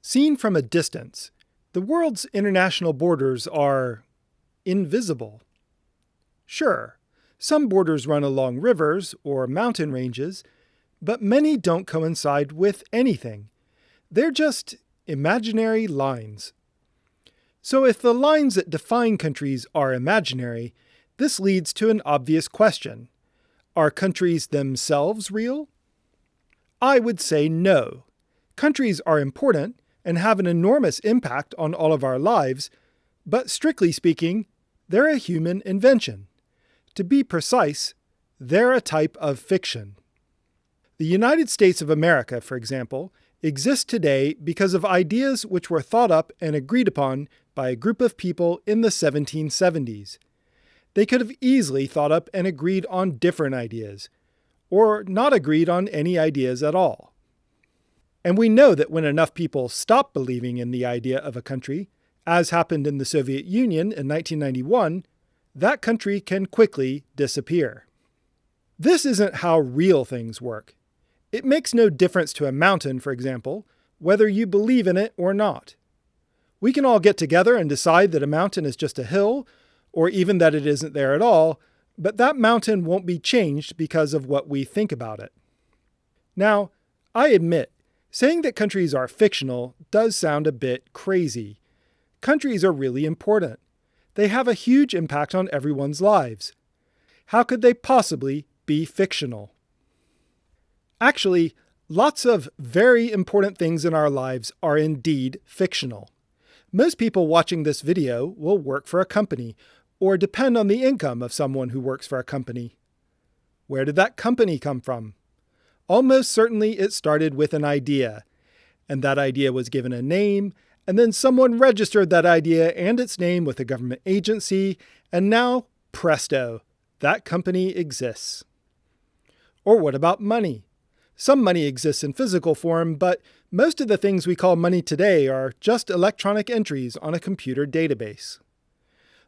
Seen from a distance, the world's international borders are invisible. Sure, some borders run along rivers or mountain ranges, but many don't coincide with anything. They're just imaginary lines. So if the lines that define countries are imaginary, this leads to an obvious question. Are countries themselves real? I would say no. Countries are important and have an enormous impact on all of our lives, but strictly speaking, they're a human invention. To be precise, they're a type of fiction. The United States of America, for example, exists today because of ideas which were thought up and agreed upon by a group of people in the 1770s. They could have easily thought up and agreed on different ideas, or not agreed on any ideas at all. And we know that when enough people stop believing in the idea of a country, as happened in the Soviet Union in 1991, that country can quickly disappear. This isn't how real things work. It makes no difference to a mountain, for example, whether you believe in it or not. We can all get together and decide that a mountain is just a hill, or even that it isn't there at all, but that mountain won't be changed because of what we think about it. Now, I admit, saying that countries are fictional does sound a bit crazy. Countries are really important. They have a huge impact on everyone's lives. How could they possibly be fictional? Actually, lots of very important things in our lives are indeed fictional. Most people watching this video will work for a company or depend on the income of someone who works for a company. Where did that company come from? Almost certainly it started with an idea, and that idea was given a name, and then someone registered that idea and its name with a government agency, and now, presto, that company exists. Or what about money? Some money exists in physical form, but most of the things we call money today are just electronic entries on a computer database.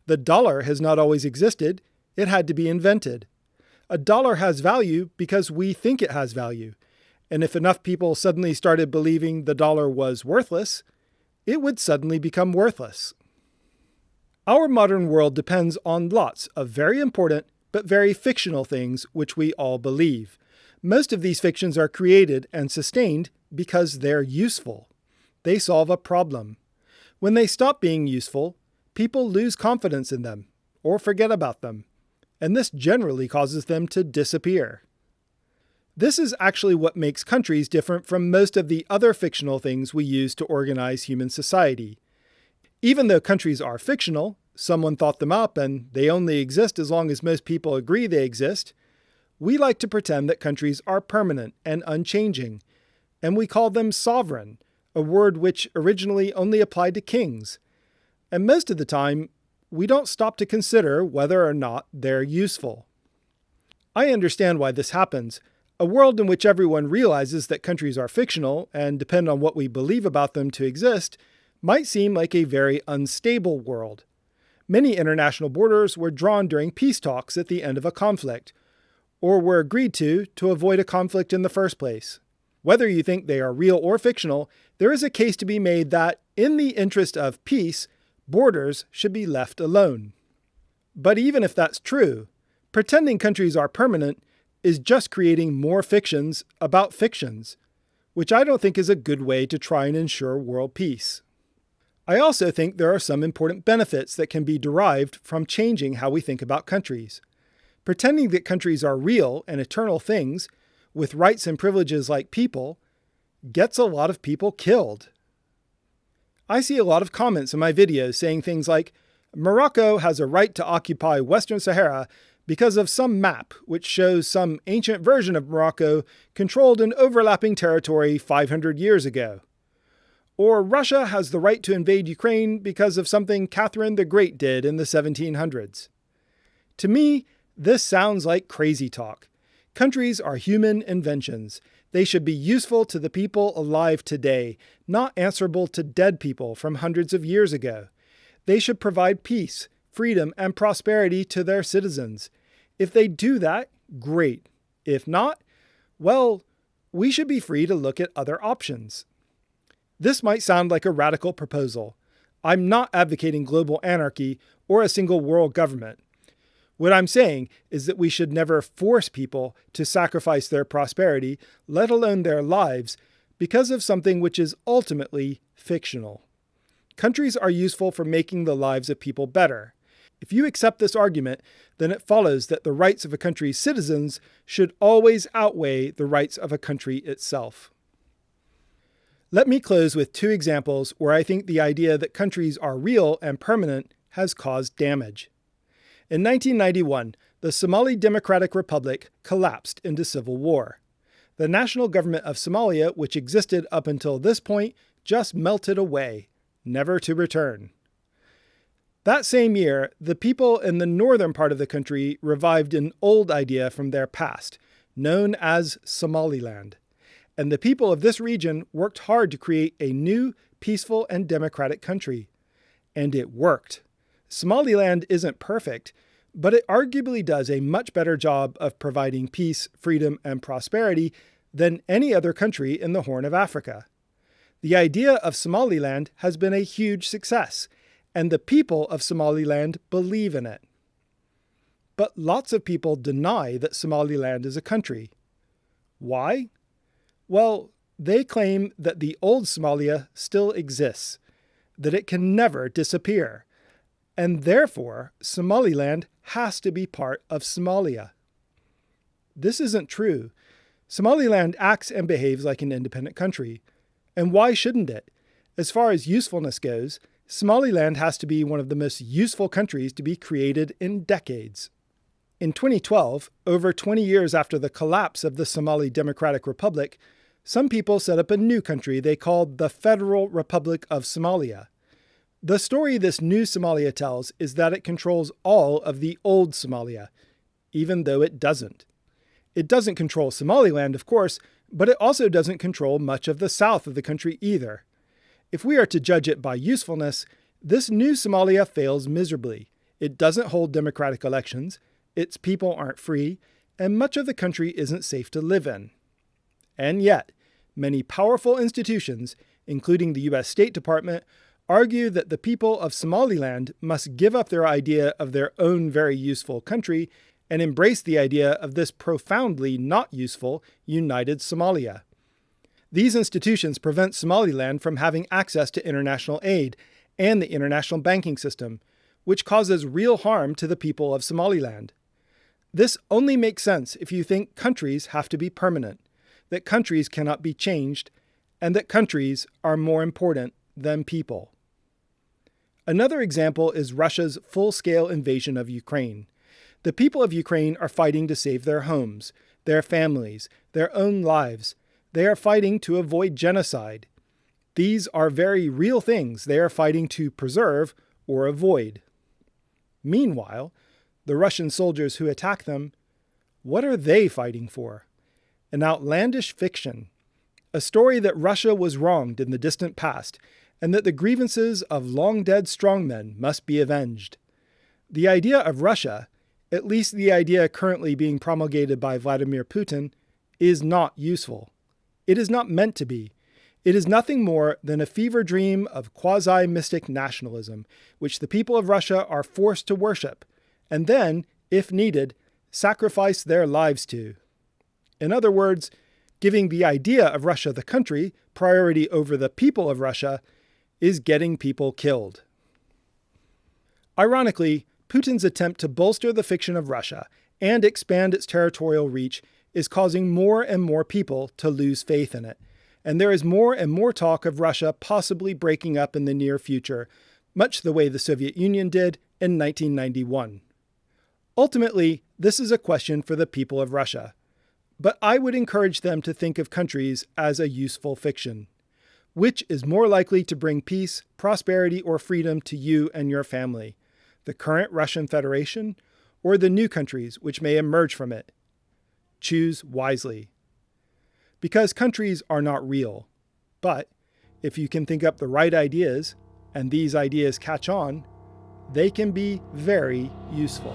The dollar has not always existed. It had to be invented. A dollar has value because we think it has value. And if enough people suddenly started believing the dollar was worthless, it would suddenly become worthless. Our modern world depends on lots of very important but very fictional things which we all believe. Most of these fictions are created and sustained because they're useful. They solve a problem. When they stop being useful, people lose confidence in them or forget about them, and this generally causes them to disappear. This is actually what makes countries different from most of the other fictional things we use to organize human society. Even though countries are fictional, someone thought them up and they only exist as long as most people agree they exist, we like to pretend that countries are permanent and unchanging, and we call them sovereign, a word which originally only applied to kings. And most of the time, we don't stop to consider whether or not they're useful. I understand why this happens. A world in which everyone realizes that countries are fictional and depend on what we believe about them to exist might seem like a very unstable world. Many international borders were drawn during peace talks at the end of a conflict, or were agreed to avoid a conflict in the first place. Whether you think they are real or fictional, there is a case to be made that, in the interest of peace, borders should be left alone. But even if that's true, pretending countries are permanent is just creating more fictions about fictions, which I don't think is a good way to try and ensure world peace. I also think there are some important benefits that can be derived from changing how we think about countries. Pretending that countries are real and eternal things, with rights and privileges like people, gets a lot of people killed. I see a lot of comments in my videos saying things like, Morocco has a right to occupy Western Sahara because of some map which shows some ancient version of Morocco controlled an overlapping territory 500 years ago. Or Russia has the right to invade Ukraine because of something Catherine the Great did in the 1700s. To me, this sounds like crazy talk. Countries are human inventions. They should be useful to the people alive today, not answerable to dead people from hundreds of years ago. They should provide peace, freedom, and prosperity to their citizens. If they do that, great. If not, well, we should be free to look at other options. This might sound like a radical proposal. I'm not advocating global anarchy or a single world government. What I'm saying is that we should never force people to sacrifice their prosperity, let alone their lives, because of something which is ultimately fictional. Countries are useful for making the lives of people better. If you accept this argument, then it follows that the rights of a country's citizens should always outweigh the rights of a country itself. Let me close with two examples where I think the idea that countries are real and permanent has caused damage. In 1991, the Somali Democratic Republic collapsed into civil war. The national government of Somalia, which existed up until this point, just melted away, never to return. That same year, the people in the northern part of the country revived an old idea from their past, known as Somaliland. And the people of this region worked hard to create a new, peaceful, and democratic country. And it worked. Somaliland isn't perfect, but it arguably does a much better job of providing peace, freedom, and prosperity than any other country in the Horn of Africa. The idea of Somaliland has been a huge success, and the people of Somaliland believe in it. But lots of people deny that Somaliland is a country. Why? Well, they claim that the old Somalia still exists, that it can never disappear, and therefore Somaliland has to be part of Somalia. This isn't true. Somaliland acts and behaves like an independent country. And why shouldn't it? As far as usefulness goes, Somaliland has to be one of the most useful countries to be created in decades. In 2012, over 20 years after the collapse of the Somali Democratic Republic, some people set up a new country they called the Federal Republic of Somalia. The story this new Somalia tells is that it controls all of the old Somalia, even though it doesn't. It doesn't control Somaliland, of course, but it also doesn't control much of the south of the country either. If we are to judge it by usefulness, this new Somalia fails miserably. It doesn't hold democratic elections, its people aren't free, and much of the country isn't safe to live in. And yet, many powerful institutions, including the U.S. State Department, argue that the people of Somaliland must give up their idea of their own very useful country and embrace the idea of this profoundly not useful united Somalia. These institutions prevent Somaliland from having access to international aid and the international banking system, which causes real harm to the people of Somaliland. This only makes sense if you think countries have to be permanent, that countries cannot be changed, and that countries are more important than people. Another example is Russia's full-scale invasion of Ukraine. The people of Ukraine are fighting to save their homes, their families, their own lives. They are fighting to avoid genocide. These are very real things they are fighting to preserve or avoid. Meanwhile, the Russian soldiers who attack them, what are they fighting for? An outlandish fiction, a story that Russia was wronged in the distant past, and that the grievances of long-dead strongmen must be avenged. The idea of Russia, at least the idea currently being promulgated by Vladimir Putin, is not useful. It is not meant to be. It is nothing more than a fever dream of quasi-mystic nationalism, which the people of Russia are forced to worship, and then, if needed, sacrifice their lives to. In other words, giving the idea of Russia the country priority over the people of Russia is getting people killed. Ironically, Putin's attempt to bolster the fiction of Russia and expand its territorial reach is causing more and more people to lose faith in it, and there is more and more talk of Russia possibly breaking up in the near future, much the way the Soviet Union did in 1991. Ultimately, this is a question for the people of Russia, but I would encourage them to think of countries as a useful fiction. Which is more likely to bring peace, prosperity, or freedom to you and your family? The current Russian Federation, or the new countries which may emerge from it? Choose wisely. Because countries are not real. But if you can think up the right ideas, and these ideas catch on, they can be very useful.